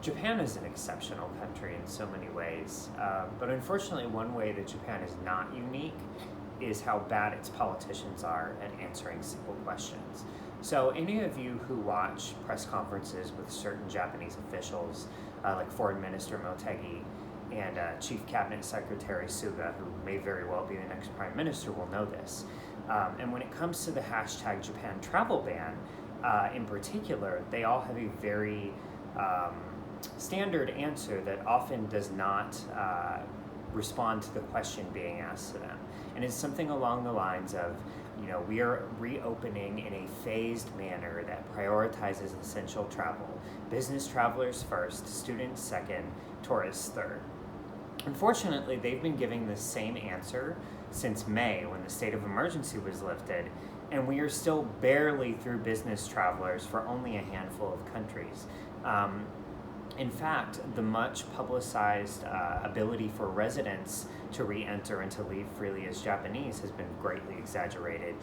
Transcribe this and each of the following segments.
Japan is an exceptional country in so many ways, but unfortunately one way that Japan is not unique is how bad its politicians are at answering simple questions. So any of you who watch press conferences with certain Japanese officials, like Foreign Minister Motegi and Chief Cabinet Secretary Suga, who may very well be the next Prime Minister, will know this. And when it comes to the hashtag Japan travel ban, in particular, they all have a very standard answer that often does not respond to the question being asked to them. And it's something along the lines of, we are reopening in a phased manner that prioritizes essential travel. Business travelers first, students second, tourists third. Unfortunately, they've been giving the same answer since May when the state of emergency was lifted, and we are still barely through business travelers for only a handful of countries. In fact, the much publicized ability for residents to re-enter and to leave freely as Japanese has been greatly exaggerated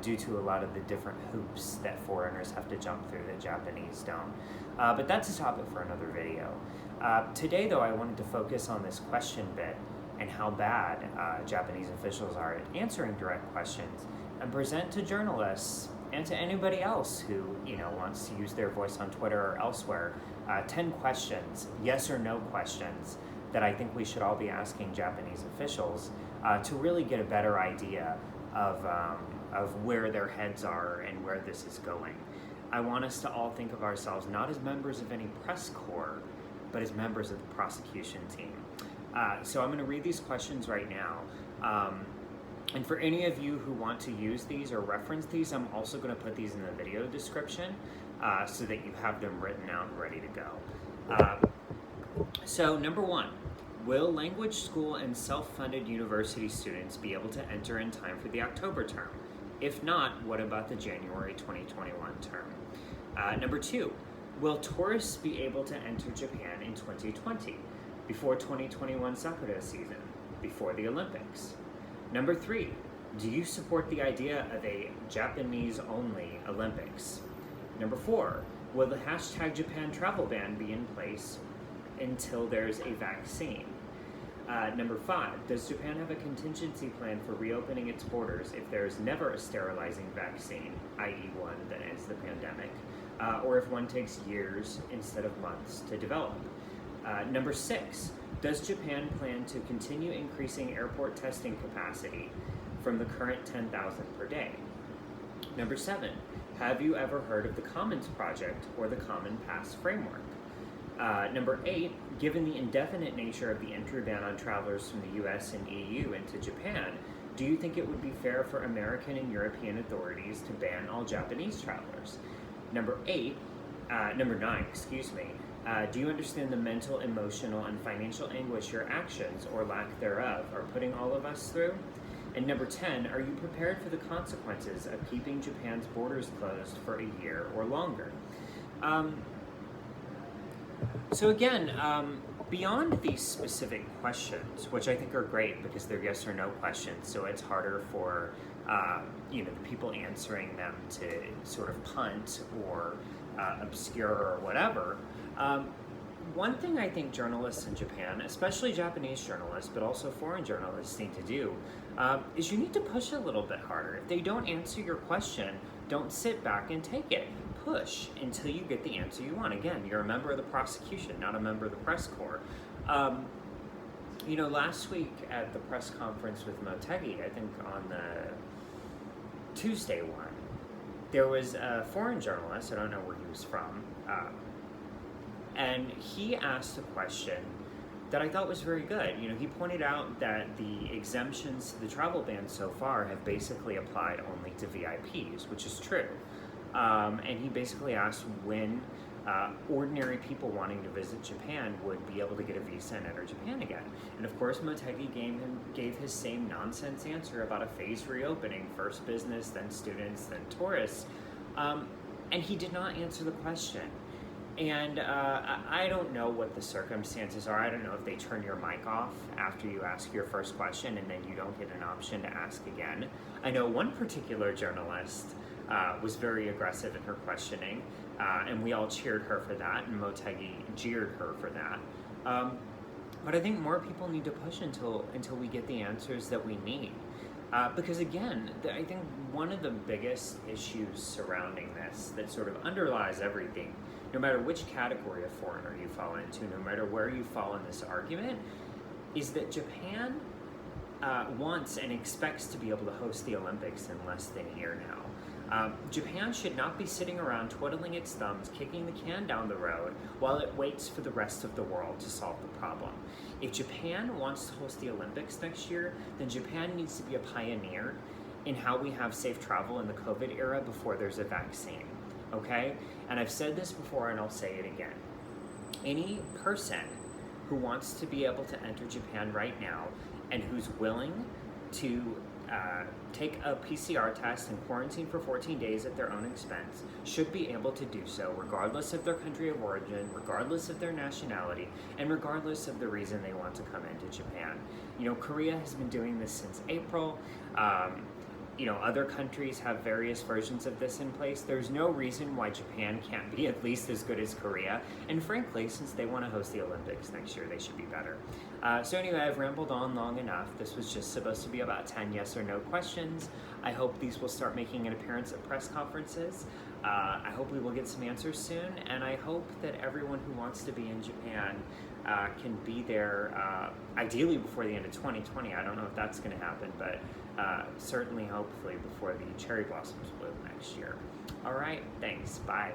due to a lot of the different hoops that foreigners have to jump through that Japanese don't. But that's a topic for another video. Today, though, I wanted to focus on this question bit and how bad Japanese officials are at answering direct questions, and present to journalists and to anybody else who wants to use their voice on Twitter or elsewhere 10 questions, yes or no questions, that I think we should all be asking Japanese officials to really get a better idea of where their heads are and where this is going. I want us to all think of ourselves not as members of any press corps, but as members of the prosecution team. So I'm going to read these questions right now. And for any of you who want to use these or reference these, I'm also going to put these in the video description so that you have them written out and ready to go. So number one, will language school and self-funded university students be able to enter in time for the October term? If not, what about the January 2021 term? Number two, will tourists be able to enter Japan in 2020, before 2021 sakura season, before the Olympics? Number three, do you support the idea of a Japanese-only Olympics? Number four, will the hashtag Japan travel ban be in place until there's a vaccine? Number five, does Japan have a contingency plan for reopening its borders if there's never a sterilizing vaccine, i.e. one that ends the pandemic, or if one takes years instead of months to develop? Number six, does Japan plan to continue increasing airport testing capacity from the current 10,000 per day? Number seven, have you ever heard of the Commons Project or the Common Pass Framework? Number eight, given the indefinite nature of the entry ban on travelers from the US and EU into Japan, do you think it would be fair for American and European authorities to ban all Japanese travelers? Number nine, do you understand the mental, emotional, and financial anguish your actions, or lack thereof, are putting all of us through? And number 10, are you prepared for the consequences of keeping Japan's borders closed for a year or longer? So again, beyond these specific questions, which I think are great because they're yes or no questions, so it's harder for the people answering them to sort of punt or obscure or whatever. One thing I think journalists in Japan, especially Japanese journalists, but also foreign journalists, need to do is you need to push a little bit harder. If they don't answer your question, don't sit back and take it. Push until you get the answer you want. Again, you're a member of the prosecution, not a member of the press corps. Last week at the press conference with Motegi, I think on the Tuesday one, there was a foreign journalist, I don't know where he was from, and he asked a question that I thought was very good. He pointed out that the exemptions to the travel ban so far have basically applied only to VIPs, which is true. And he basically asked when ordinary people wanting to visit Japan would be able to get a visa and enter Japan again. And of course, Motegi gave his same nonsense answer about a phased reopening, first business, then students, then tourists. And he did not answer the question. And I don't know what the circumstances are. I don't know if they turn your mic off after you ask your first question and then you don't get an option to ask again. I know one particular journalist was very aggressive in her questioning, and we all cheered her for that, and Motegi jeered her for that. But I think more people need to push until we get the answers that we need. Because again, I think one of the biggest issues surrounding this that sort of underlies everything, no matter which category of foreigner you fall into, no matter where you fall in this argument, is that Japan wants and expects to be able to host the Olympics in less than a year now. Japan should not be sitting around twiddling its thumbs, kicking the can down the road while it waits for the rest of the world to solve the problem. If Japan wants to host the Olympics next year, then Japan needs to be a pioneer in how we have safe travel in the COVID era before there's a vaccine, okay? And I've said this before and I'll say it again. Any person who wants to be able to enter Japan right now and who's willing to take a PCR test and quarantine for 14 days at their own expense should be able to do so regardless of their country of origin, regardless of their nationality, and regardless of the reason they want to come into Japan. You know, Korea has been doing this since April. You know, other countries have various versions of this in place. There's no reason why Japan can't be at least as good as Korea. And frankly, since they want to host the Olympics next year, they should be better. So anyway, I've rambled on long enough. This was just supposed to be about 10 yes or no questions. I hope these will start making an appearance at press conferences. I hope we will get some answers soon. And I hope that everyone who wants to be in Japan can be there ideally before the end of 2020. I don't know if that's going to happen, but certainly hopefully before the cherry blossoms bloom next year. All right, thanks. Bye.